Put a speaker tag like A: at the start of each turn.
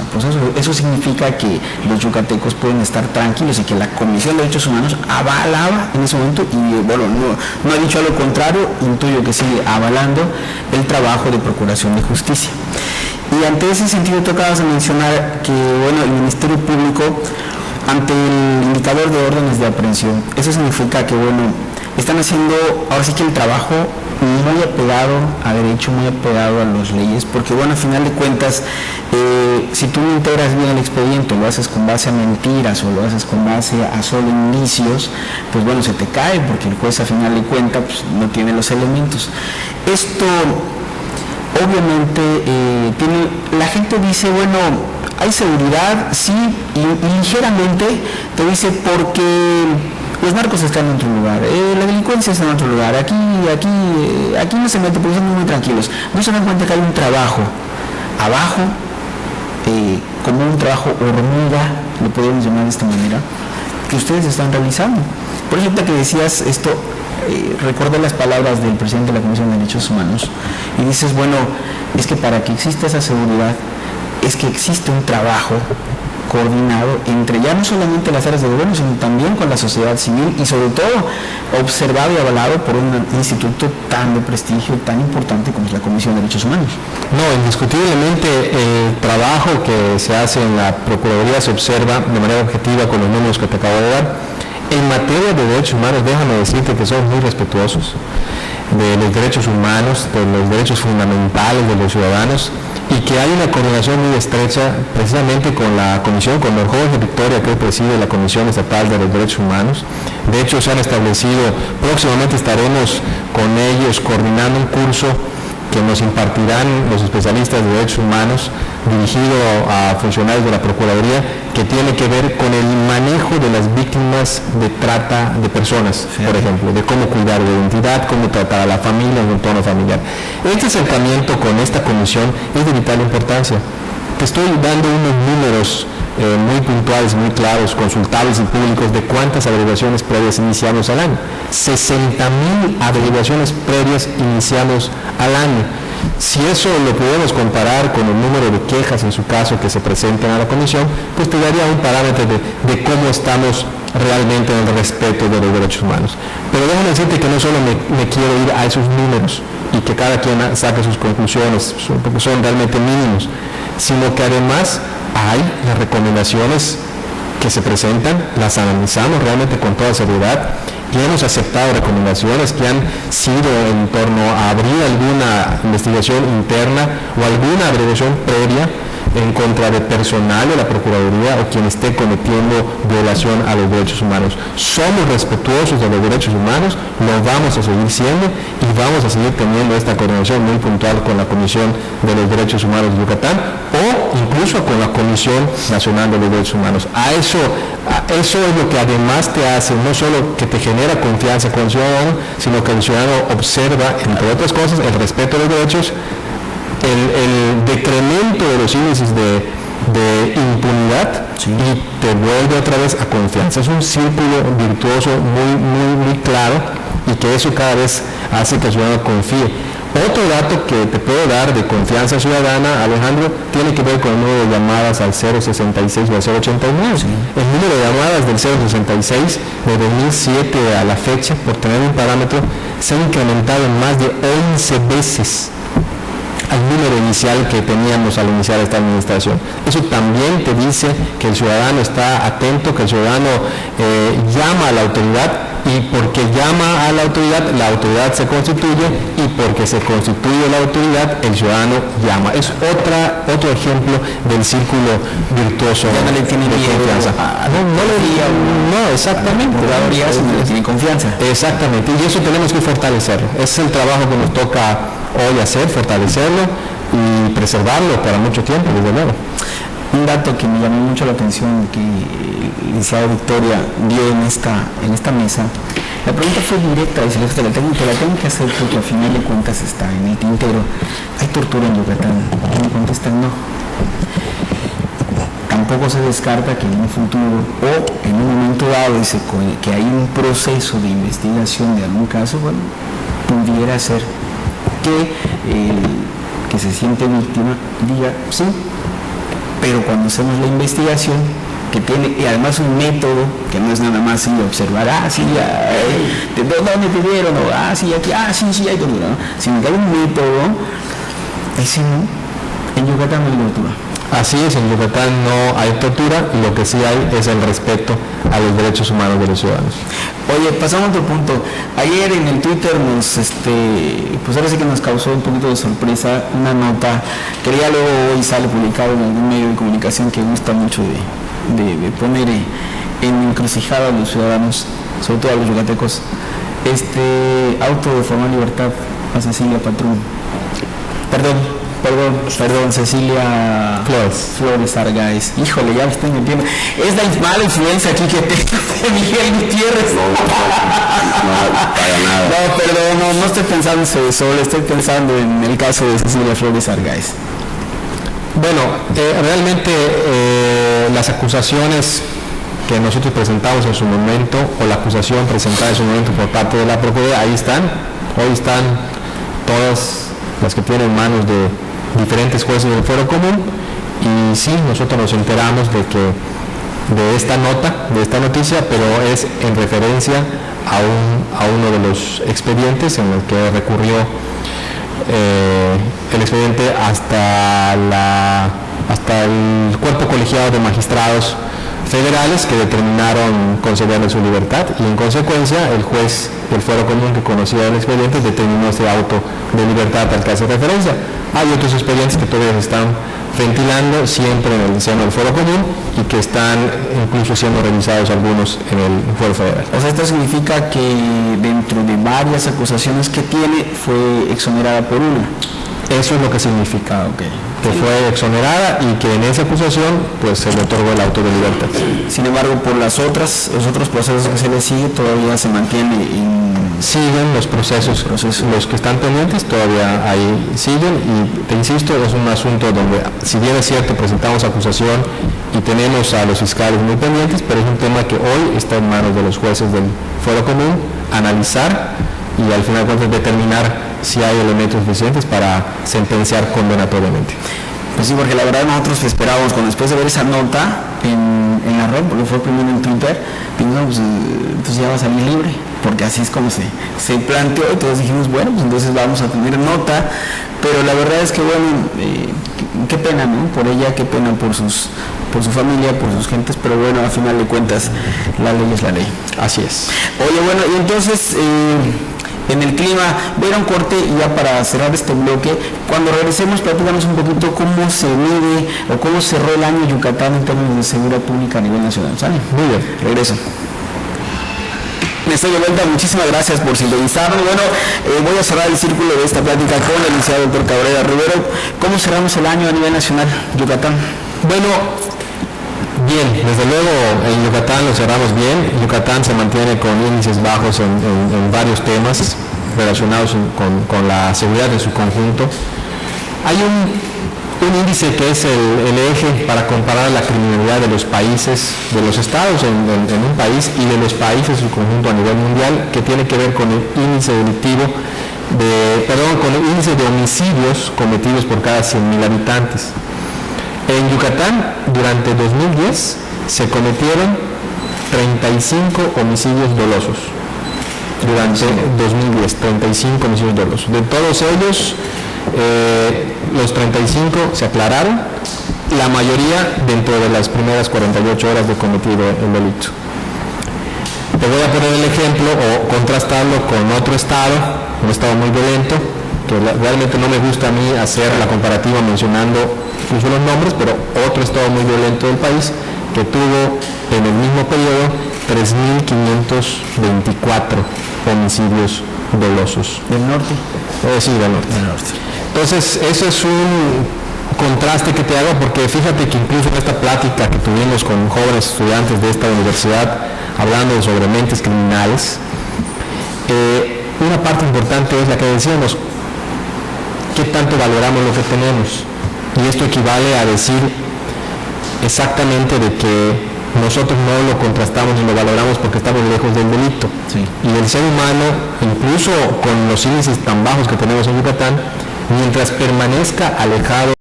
A: proceso. Eso significa que los yucatecos pueden estar tranquilos y que la Comisión de Derechos Humanos avalaba en ese momento, y bueno, no ha dicho lo contrario, intuyo que sigue avalando el trabajo de procuración de justicia. Y ante ese sentido tú acabas de mencionar que, bueno, el Ministerio Público, ante el indicador de órdenes de aprehensión, eso significa que, bueno, están haciendo ahora sí que el trabajo muy apegado a derecho, muy apegado a las leyes, porque, bueno, a final de cuentas, si tú no integras bien el expediente, lo haces con base a mentiras o lo haces con base a solo indicios, pues bueno, se te cae, porque el juez a final de cuentas pues, no tiene los elementos. Esto obviamente la gente dice, bueno, hay seguridad, sí, y ligeramente te dice porque los narcos están en otro lugar, la delincuencia está en otro lugar, aquí no se mete porque son muy tranquilos. No se dan cuenta que hay un trabajo abajo, como un trabajo hormiga, lo podemos llamar de esta manera, que ustedes están realizando. Por ejemplo, que decías esto, recordé las palabras del presidente de la Comisión de Derechos Humanos, y dices, bueno, es que para que exista esa seguridad, es que existe un trabajo coordinado entre ya no solamente las áreas de gobierno, sino también con la sociedad civil, y sobre todo observado y avalado por un instituto tan de prestigio, tan importante como es la Comisión de Derechos Humanos.
B: No, indiscutiblemente el trabajo que se hace en la Procuraduría se observa de manera objetiva con los números que te acabo de dar. En materia de derechos humanos, déjame decirte que son muy respetuosos de los derechos humanos, de los derechos fundamentales de los ciudadanos, y que hay una coordinación muy estrecha precisamente con la Comisión, con don Jorge Victoria, que preside la Comisión Estatal de los Derechos Humanos. De hecho, se han establecido, próximamente estaremos con ellos coordinando un curso que nos impartirán los especialistas de derechos humanos, dirigido a funcionarios de la Procuraduría, que tiene que ver con el manejo de las víctimas de trata de personas, por ejemplo, de cómo cuidar de identidad, cómo tratar a la familia en un entorno familiar. Este acercamiento con esta comisión es de vital importancia. Te estoy dando unos números muy puntuales, muy claros, consultables y públicos de cuántas averiguaciones previas iniciamos al año. 60,000 averiguaciones previas iniciamos al año. Si eso lo podemos comparar con el número de quejas, en su caso, que se presentan a la comisión, pues te daría un parámetro de cómo estamos realmente en el respeto de los derechos humanos. Pero déjame decirte que no solo me quiero ir a esos números y que cada quien saque sus conclusiones, porque son realmente mínimos, sino que además hay las recomendaciones que se presentan, las analizamos realmente con toda seriedad, y hemos aceptado recomendaciones que han sido en torno a abrir alguna investigación interna o alguna averiguación previa en contra de personal de la Procuraduría o quien esté cometiendo violación a los derechos humanos. Somos respetuosos de los derechos humanos, lo vamos a seguir siendo, y vamos a seguir teniendo esta coordinación muy puntual con la Comisión de los Derechos Humanos de Yucatán, o incluso con la Comisión Nacional de los Derechos Humanos. Eso es lo que además te hace, no solo que te genera confianza con el ciudadano, sino que el ciudadano observa, entre otras cosas, el respeto a los derechos, el decremento de los índices de impunidad, sí, y te vuelve otra vez a confianza. Es un círculo virtuoso muy claro, y que eso cada vez hace que el ciudadano confíe. Otro dato que te puedo dar de confianza ciudadana, Alejandro, tiene que ver con el número de llamadas al 066 o al 089. Sí. El número de llamadas del 066 de 2007 a la fecha, por tener un parámetro, se ha incrementado en más de 11 veces al número inicial que teníamos al iniciar esta administración. Eso también te dice que el ciudadano está atento, que el ciudadano llama a la autoridad, y porque llama a la autoridad se constituye, y porque se constituye la autoridad, el ciudadano llama. Es otro ejemplo del círculo virtuoso
A: ya no le tiene
B: de confianza.
A: No, exactamente. No le tiene confianza.
B: Exactamente, y eso tenemos que fortalecerlo. Ese es el trabajo que nos toca hoy hacer, fortalecerlo y preservarlo para mucho tiempo, desde luego.
A: Un dato que me llamó mucho la atención que el licenciado Victoria dio en esta mesa, la pregunta fue directa, y se la tengo que hacer porque al final de cuentas está en el tintero. ¿Hay tortura en Yucatán? Y me contestan no. Tampoco se descarta que en un futuro o en un momento dado dice que hay un proceso de investigación de algún caso, bueno, pudiera ser que el que se siente víctima diga sí, pero cuando hacemos la investigación, que tiene y además un método que no es nada más ir a observar, ¿de dónde te dieron? O, sí, aquí, sí, hay tortura, ¿no? Sino que hay un método, ese no, en Yucatán no hay tortura.
B: Así es, en Yucatán no hay tortura y lo que sí hay es el respeto a los derechos humanos de los ciudadanos.
A: Oye, pasamos a otro punto. Ayer en el Twitter pues ahora sí que nos causó un poquito de sorpresa una nota que ya luego hoy sale publicado en algún medio de comunicación que gusta mucho de poner en encrucijada a los ciudadanos, sobre todo a los yucatecos, auto de formal libertad a Cecilia Patrón. Perdón, Cecilia Flores Argáiz. Híjole, ya me estoy metiendo. Es la mala influencia aquí que tengo de Miguel Gutiérrez.
B: Para nada.
A: No, perdón, no estoy pensando en eso, estoy pensando en el caso de Cecilia Flores Argáiz.
B: Bueno, realmente las acusaciones que nosotros presentamos en su momento, o la acusación presentada en su momento por parte de la Procuraduría, ahí están. Hoy están todas las que tienen manos de diferentes jueces del Fuero Común, y sí, nosotros nos enteramos de esta noticia, pero es en referencia a uno de los expedientes en el que recurrió el expediente hasta el cuerpo colegiado de magistrados federales, que determinaron concederle su libertad, y en consecuencia el juez del Fuero Común, que conocía el expediente, determinó ese auto de libertad al que hace referencia. Hay otros expedientes que todavía se están ventilando siempre en el seno del Fuero Común y que están incluso siendo revisados algunos en el Fuero Federal.
A: O sea, esto significa que dentro de varias acusaciones que tiene fue exonerada por una.
B: Eso es lo que significa,
A: okay.
B: Que fue exonerada y que en esa acusación pues se le otorgó el auto de libertad.
A: Sin embargo, por los otros procesos que se le sigue todavía se mantiene
B: siguen los procesos, los que están pendientes todavía ahí siguen, y te insisto, es un asunto donde, si bien es cierto, presentamos acusación y tenemos a los fiscales muy pendientes, pero es un tema que hoy está en manos de los jueces del Fuero Común analizar y al final de cuentas determinar si hay elementos suficientes para sentenciar condenatoriamente.
A: Pues sí, porque la verdad nosotros esperábamos, después de ver esa nota en la red, porque fue primero en Twitter, pensamos, pues ya va a salir libre, porque así es como se planteó, y todos dijimos, bueno, pues entonces vamos a tener nota, pero la verdad es que bueno, qué pena, ¿no? Por ella, qué pena por su familia, por sus gentes, pero bueno, al final de cuentas, la ley es la ley.
B: Así es.
A: Oye, bueno, y entonces, en el clima, ver un corte y ya para cerrar este bloque, cuando regresemos platicamos un poquito cómo se mide o cómo cerró el año Yucatán en términos de seguridad pública a nivel nacional. ¿Sale?
B: Muy bien.
A: Regreso. Estoy de vuelta, muchísimas gracias por sintonizarnos. Bueno, voy a cerrar el círculo de esta plática con el licenciado doctor Cabrera Rivero. ¿Cómo cerramos el año a nivel nacional, Yucatán?
B: Bueno, bien, desde luego en Yucatán lo cerramos bien. Yucatán se mantiene con índices bajos en varios temas relacionados con la seguridad en su conjunto. Hay un índice que es el eje para comparar la criminalidad de los países, de los estados en un país y de los países en su conjunto a nivel mundial, que tiene que ver con el índice delictivo con el índice de homicidios cometidos por cada 100.000 habitantes. En Yucatán, durante 2010, se cometieron 35 homicidios dolosos. Durante 2010, 35 homicidios dolosos. De todos ellos, los 35 se aclararon, la mayoría dentro de las primeras 48 horas de cometido el delito. Te voy a poner el ejemplo o contrastarlo con otro estado, un estado muy violento, que realmente no me gusta a mí hacer la comparativa mencionando incluso los nombres, pero otro estado muy violento del país que tuvo en el mismo periodo 3.524 homicidios dolosos.
A: ¿Del norte?
B: Sí, del norte. Entonces, eso es un contraste que te hago, porque fíjate que incluso en esta plática que tuvimos con jóvenes estudiantes de esta universidad, hablando sobre mentes criminales, una parte importante es la que decíamos, ¿qué tanto valoramos lo que tenemos? Y esto equivale a decir exactamente de que nosotros no lo contrastamos ni lo valoramos porque estamos lejos del delito.
A: Sí.
B: Y el ser humano, incluso con los índices tan bajos que tenemos en Yucatán, mientras permanezca alejado